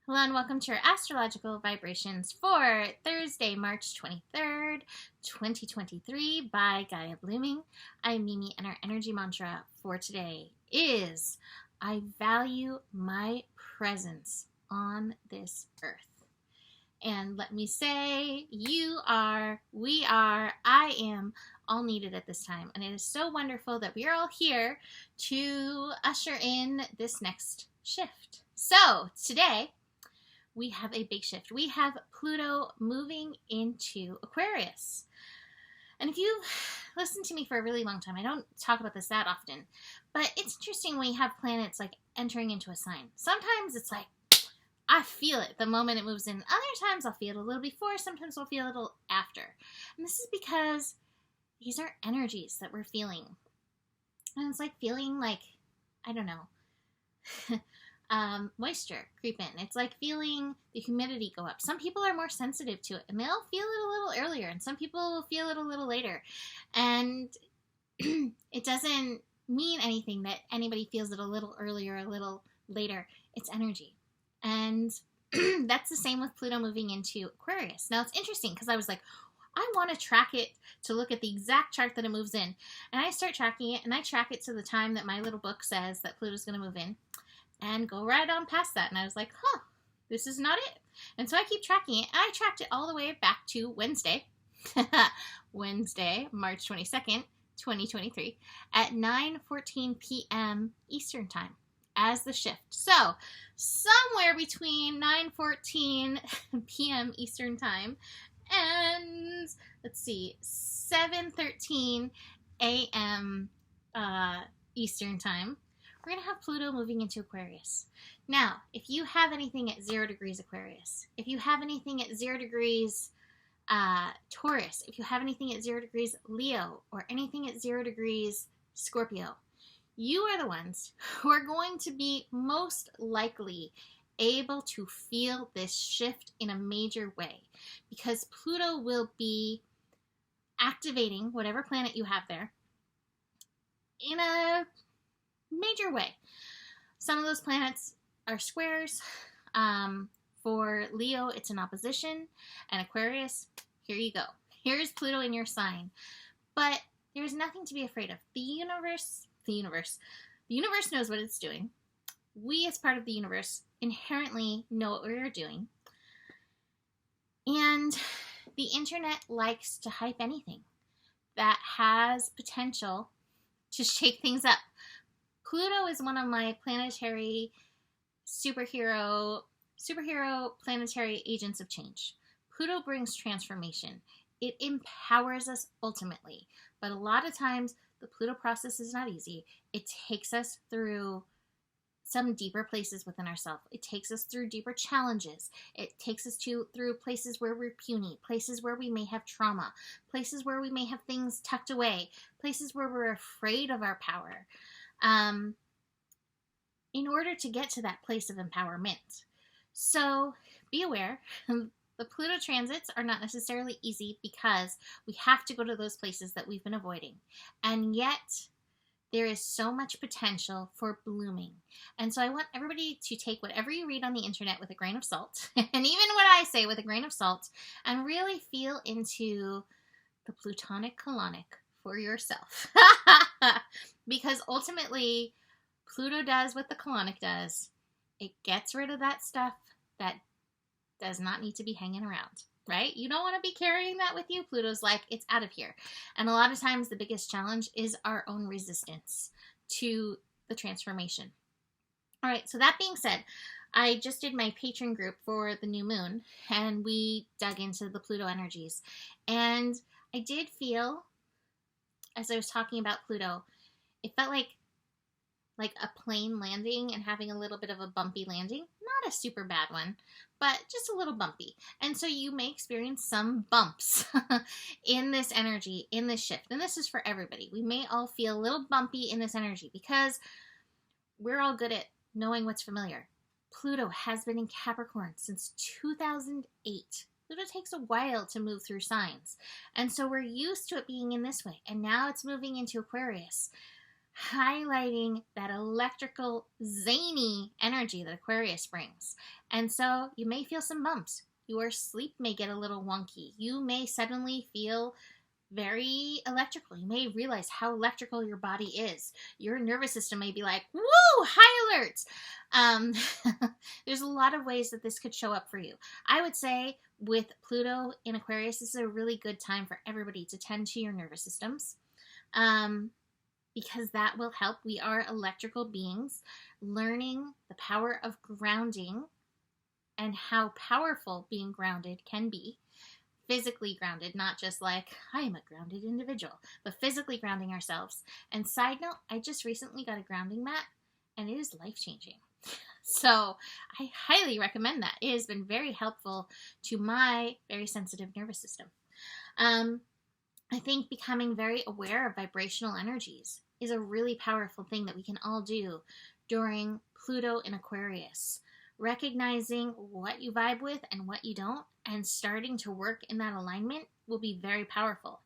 Hello and welcome to your astrological vibrations for Thursday, March 23rd, 2023 by Gaia Blooming. I'm Mimi and our energy mantra for today is I value my presence on this earth. And let me say, you are, we are, I am all needed at this time. And it is so wonderful that we are all here to usher in this next shift. So today, we have a big shift. We have Pluto moving into Aquarius. And if you've listened to me for a really long time, I don't talk about this that often, but it's interesting when you have planets like entering into a sign. Sometimes it's like, I feel it the moment it moves in. Other times I'll feel it a little before, sometimes I'll feel it a little after. And this is because these are energies that we're feeling. And it's like feeling like, I don't know, moisture creep in. It's like feeling the humidity go up. Some people are more sensitive to it and they'll feel it a little earlier, and some people will feel it a little later. And it doesn't mean anything that anybody feels it a little earlier or a little later. It's energy. And that's the same with Pluto moving into Aquarius. Now it's interesting because I was like, I want to track it to look at the exact chart that it moves in. And I start tracking it, and I track it to the time that my little book says that Pluto's going to move in, and go right on past that. And I was like, this is not it. And so I keep tracking it. And I tracked it all the way back to Wednesday, March 22nd, 2023, at 9:14 p.m. Eastern Time as the shift. So somewhere between 9:14 p.m. Eastern Time and, let's see, 7:13 a.m. Eastern Time, we're going to have Pluto moving into Aquarius. Now, if you have anything at 0 degrees Aquarius, if you have anything at 0 degrees Taurus, if you have anything at 0 degrees Leo, or anything at 0 degrees Scorpio, you are the ones who are going to be most likely able to feel this shift in a major way, because Pluto will be activating whatever planet you have there in a major way. Some of those planets are squares. For Leo, it's an opposition. And Aquarius, here you go. Here's Pluto in your sign. But there's nothing to be afraid of. The universe knows what it's doing. We, as part of the universe, inherently know what we're doing. And the internet likes to hype anything that has potential to shake things up. Pluto is one of my planetary superhero planetary agents of change. Pluto brings transformation. It empowers us ultimately. But a lot of times, the Pluto process is not easy. It takes us through some deeper places within ourselves. It takes us through deeper challenges. It takes us through places where we're puny, places where we may have trauma, places where we may have things tucked away, places where we're afraid of our power. In order to get to that place of empowerment. So be aware, the Pluto transits are not necessarily easy because we have to go to those places that we've been avoiding. And yet, there is so much potential for blooming. And so I want everybody to take whatever you read on the internet with a grain of salt, and even what I say with a grain of salt, and really feel into the Plutonic colonic for yourself. Because ultimately, Pluto does what the colonic does. It gets rid of that stuff that does not need to be hanging around, right? You don't want to be carrying that with you. Pluto's like, it's out of here. And a lot of times the biggest challenge is our own resistance to the transformation. All right, so that being said, I just did my patron group for the new moon, and we dug into the Pluto energies. And I did feel, as I was talking about Pluto, it felt like a plane landing and having a little bit of a bumpy landing. Not a super bad one, but just a little bumpy. And so you may experience some bumps in this energy, in this shift. And this is for everybody. We may all feel a little bumpy in this energy because we're all good at knowing what's familiar. Pluto has been in Capricorn since 2008. Pluto takes a while to move through signs. And so we're used to it being in this way. And now it's moving into Aquarius. highlighting that electrical, zany energy that Aquarius brings. And so you may feel some bumps. Your sleep may get a little wonky. You may suddenly feel very electrical. You may realize how electrical your body is. Your nervous system may be like, woo, high alert. Um, there's a lot of ways that this could show up for you. I would say with Pluto in Aquarius, this is a really good time for everybody to tend to your nervous systems. Because that will help. We are electrical beings. Learning the power of grounding and how powerful being grounded can be. Physically grounded, not just like, I am a grounded individual, but physically grounding ourselves. And side note, I just recently got a grounding mat, and it is life-changing. So I highly recommend that. It has been very helpful to my very sensitive nervous system. I think becoming very aware of vibrational energies is a really powerful thing that we can all do during Pluto in Aquarius. Recognizing what you vibe with and what you don't, and starting to work in that alignment will be very powerful.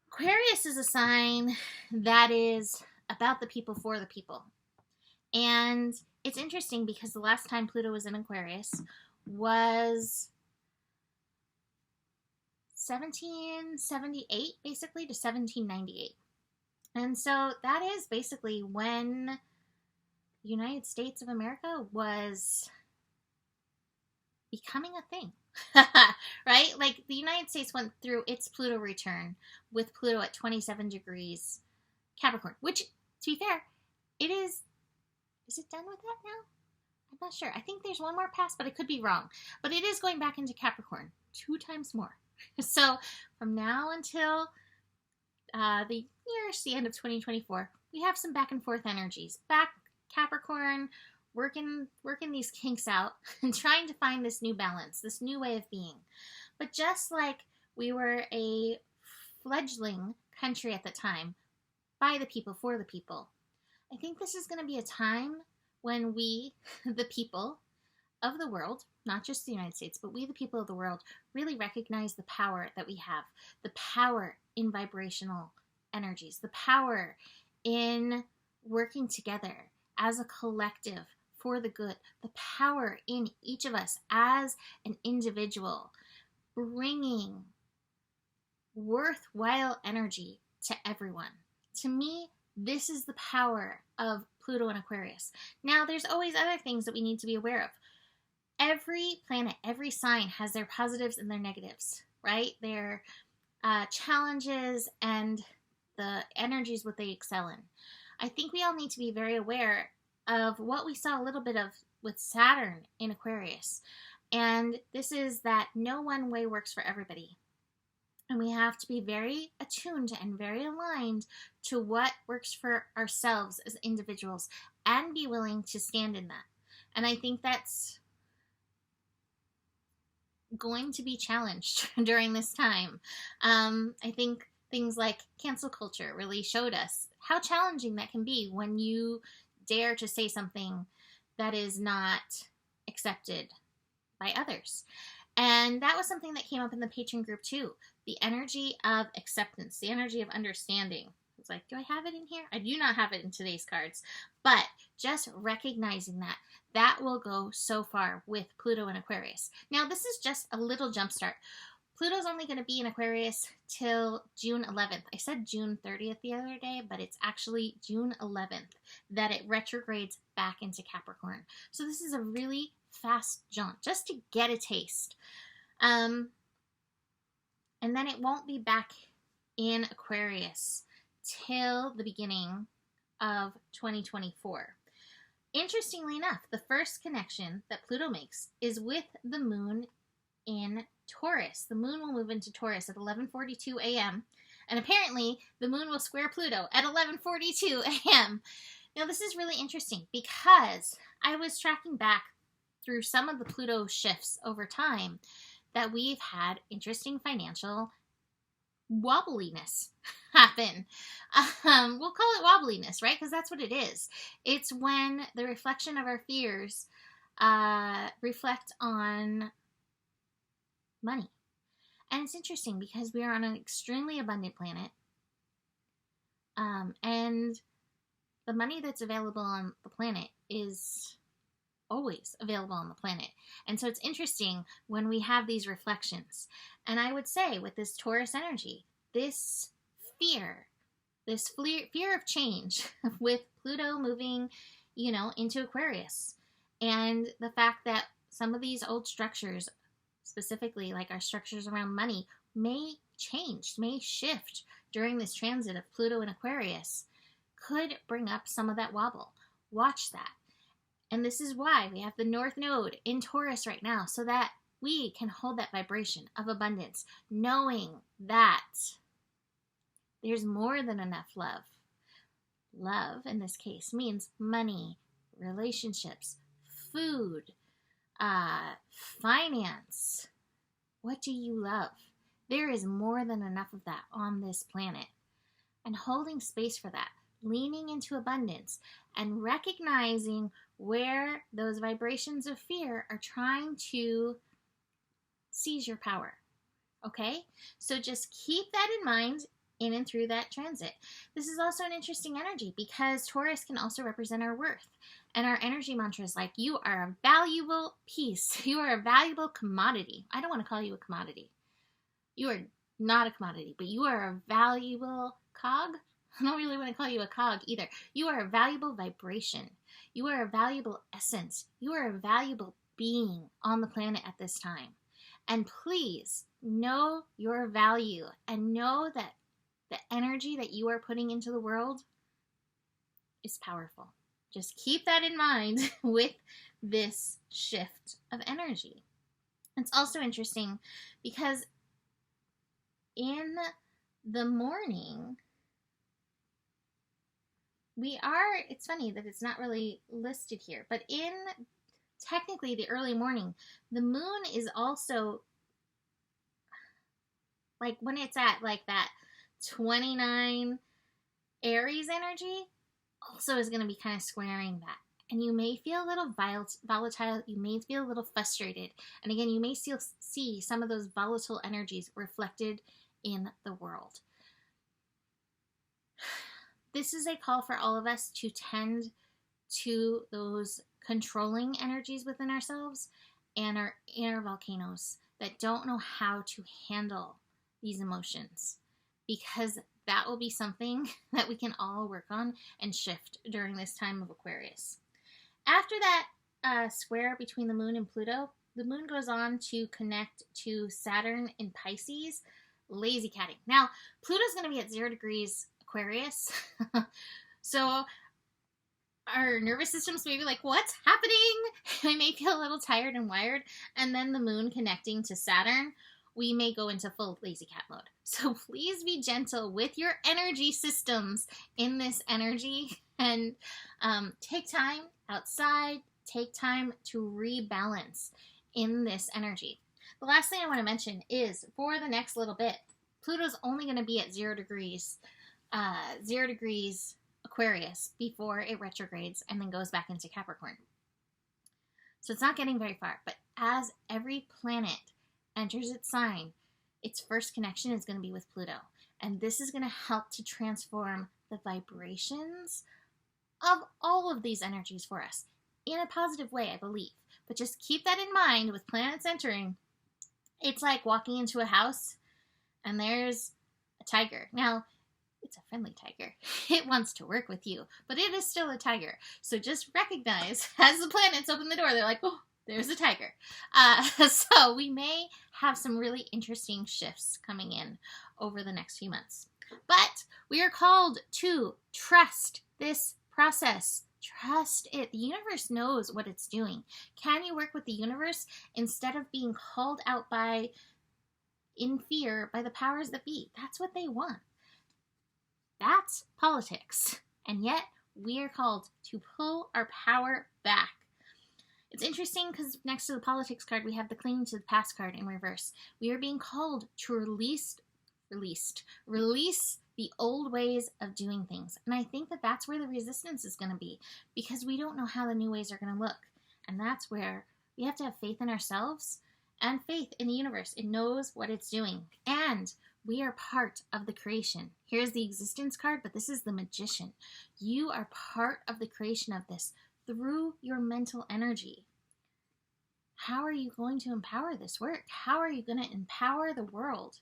Aquarius is a sign that is about the people for the people. And it's interesting because the last time Pluto was in Aquarius was 1778, basically, to 1798. And so that is basically when the United States of America was becoming a thing, right? Like the United States went through its Pluto return with Pluto at 27 degrees Capricorn, which, to be fair, it is it done with that now? I'm not sure. I think there's one more pass, but I could be wrong. But it is going back into Capricorn 2 times more. So from now until the end of 2024, we have some back and forth energies. Back Capricorn, working these kinks out and trying to find this new balance, this new way of being. But just like we were a fledgling country at the time, by the people, for the people, I think this is going to be a time when we, the people of the world, not just the United States, but we, the people of the world, really recognize the power that we have, the power in vibrational energies, the power in working together as a collective for the good, the power in each of us as an individual, bringing worthwhile energy to everyone. To me, this is the power of Pluto and Aquarius. Now, there's always other things that we need to be aware of. Every planet, every sign has their positives and their negatives, right? Their challenges and the energies what they excel in. I think we all need to be very aware of what we saw a little bit of with Saturn in Aquarius. And this is that no one way works for everybody. And we have to be very attuned and very aligned to what works for ourselves as individuals and be willing to stand in that. And I think that's going to be challenged during this time. I think things like cancel culture really showed us how challenging that can be when you dare to say something that is not accepted by others. And that was something that came up in the patron group too. The energy of acceptance, the energy of understanding. It's like, do I have it in here? I do not have it in today's cards. But just recognizing that will go so far with Pluto and Aquarius. Now, this is just a little jumpstart. Pluto's only going to be in Aquarius till June 11th. I said June 30th the other day, but it's actually June 11th that it retrogrades back into Capricorn. So this is a really fast jaunt just to get a taste. And then it won't be back in Aquarius till the beginning of 2024. Interestingly enough, the first connection that Pluto makes is with the moon in Taurus. The moon will move into Taurus at 11:42 a.m. And apparently the moon will square Pluto at 11:42 a.m. Now this is really interesting because I was tracking back through some of the Pluto shifts over time that we've had interesting financial wobbliness happen. We'll call it wobbliness, right? Because that's what it is. It's when the reflection of our fears reflect on money. And it's interesting because we are on an extremely abundant planet, And the money that's available on the planet is always available on the planet. And so it's interesting when we have these reflections. And I would say with this Taurus energy, this fear, fear of change with Pluto moving, into Aquarius, and the fact that some of these old structures, specifically like our structures around money, may change, may shift during this transit of Pluto and Aquarius, could bring up some of that wobble. Watch that. And this is why we have the North Node in Taurus right now, so that we can hold that vibration of abundance, knowing that there's more than enough love. Love, in this case, means money, relationships, food, finance. What do you love? There is more than enough of that on this planet. And holding space for that, leaning into abundance, and recognizing where those vibrations of fear are trying to seize your power. Okay? So just keep that in mind in and through that transit. This is also an interesting energy because Taurus can also represent our worth. And our energy mantra is like, you are a valuable piece. You are a valuable commodity. I don't want to call you a commodity. You are not a commodity, but you are a valuable cog. I don't really want to call you a cog either. You are a valuable vibration. You are a valuable essence. You are a valuable being on the planet at this time. And please know your value and know that the energy that you are putting into the world is powerful. Just keep that in mind with this shift of energy. It's also interesting because in the morning, it's funny that it's not really listed here, but in technically the early morning, the moon is also, like when it's at like that 29 Aries energy, also is going to be kind of squaring that. And you may feel a little volatile, you may feel a little frustrated. And again, you may still see some of those volatile energies reflected in the world. This is a call for all of us to tend to those controlling energies within ourselves and our inner volcanoes that don't know how to handle these emotions, because that will be something that we can all work on and shift during this time of Aquarius. After that square between the moon and Pluto, the moon goes on to connect to Saturn in Pisces, lazy catting. Now, Pluto's going to be at 0 degrees Aquarius, so our nervous systems may be like, what's happening? We may feel a little tired and wired, and then the moon connecting to Saturn, we may go into full lazy cat mode. So please be gentle with your energy systems in this energy, and take time outside, take time to rebalance in this energy. The last thing I want to mention is for the next little bit, Pluto's only going to be at 0 degrees Aquarius before it retrogrades and then goes back into Capricorn. So it's not getting very far, but as every planet enters its sign, its first connection is going to be with Pluto. And this is going to help to transform the vibrations of all of these energies for us in a positive way, I believe. But just keep that in mind with planets entering. It's like walking into a house and there's a tiger. Now, it's a friendly tiger. It wants to work with you, but it is still a tiger. So just recognize as the planets open the door, they're like, oh, there's a tiger. So we may have some really interesting shifts coming in over the next few months. But we are called to trust this process. Trust it. The universe knows what it's doing. Can you work with the universe instead of being called out in fear by the powers that be? That's what they want. That's politics. And yet we are called to pull our power back. It's interesting because next to the politics card, we have the clinging to the past card in reverse. We are being called to release the old ways of doing things. And I think that that's where the resistance is going to be, because we don't know how the new ways are going to look. And that's where we have to have faith in ourselves and faith in the universe. It knows what it's doing. And We are part of the creation. Here's the existence card, but this is the Magician. You are part of the creation of this through your mental energy. How are you going to empower this work? How are you going to empower the world?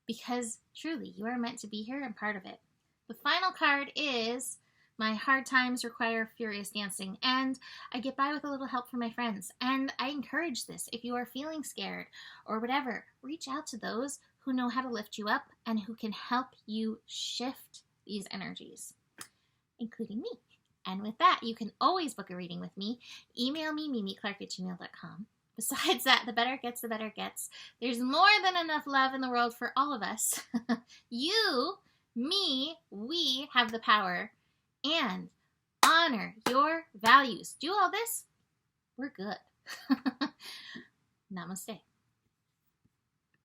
Because truly, you are meant to be here and part of it. The final card is my hard times require furious dancing, and I get by with a little help from my friends. And I encourage this. If you are feeling scared or whatever, reach out to those who know how to lift you up and who can help you shift these energies, including me. And with that, you can always book a reading with me. Email me, mimiclark@gmail.com. Besides that, the better it gets, the better it gets. There's more than enough love in the world for all of us. You, me, we have the power. And honor your values. Do all this, we're good. Namaste.